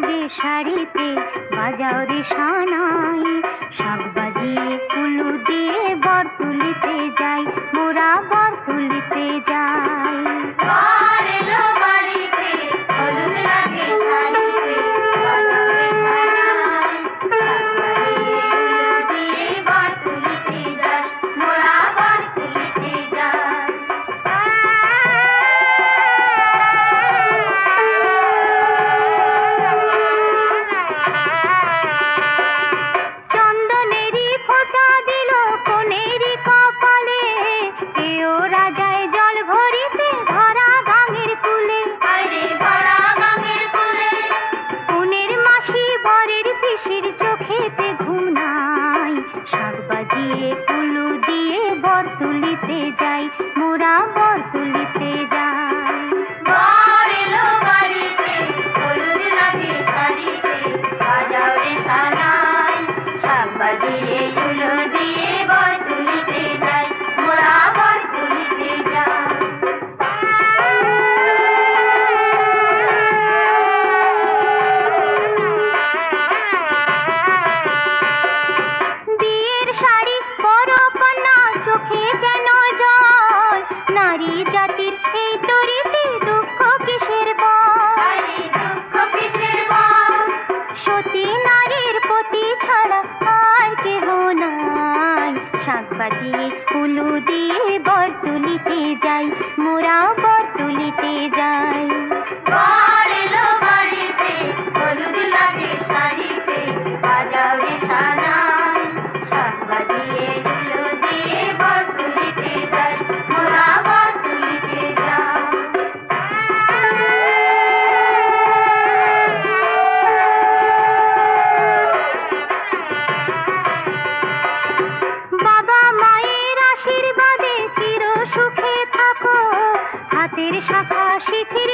লাগে শাড়িতে, বাজাও রে সানাই। শাক বাজিয়ে কুলু দিয়ে বর তুলিতে যাই, মোরা বর তুলিতে যাই। বর এলো বাড়িতে, হলুদ লাগে শাড়িতে, বাজাও রে সানাই। শাক বাজিয়ে কুলু দিয়ে বর তুলিতে যাই, মোরা বর তুলিতে যাই। চন্দনেরই ফোঁটা দিল কোনেরই কপালে, কেও রাজায় জল ভরিতে ধরা গাঙের কুলে। ধরা গাঙের কুলে কোনের মাসি বরের পিসির চোখেতে ঘুম নাই। শাক বাজিয়ে কুলু দিয়ে বর তুলিতে যাই, মোরা বর তুলিতে যাই। বর এলো বাড়িতে, হলুদ লাগে শাড়িতে, বাজাও রে সানাই। শাক বাজিয়ে কুলু দিয়ে বর তুলিতে যাই, মোরা বর তুলিতে যাই। বিয়ের শাড়ি বড় কন্যা, চোখে কেন জল? নারী জাতির এই তরিতে দুঃখ কিসের বল? দুঃখ কিসের বল? সতী নারীর পতি ছাড়া আর কেহ নাই। শাক বাজিয়ে কুলু দিয়ে বর তুলিতে যাই, মোরা বর তুলিতে যাই। বর এলো বাড়িতে, হলুদ লাগে শাড়িতে, বাজাও রে সানাই। শাক বাজিয়ে কুলু দিয়ে বর তুলিতে যাই, মোরা বর তুলিতে যাই। বাবা মায়ের আশীর্বাদে চির সুখে থাকো, হাতের শাখা শিথির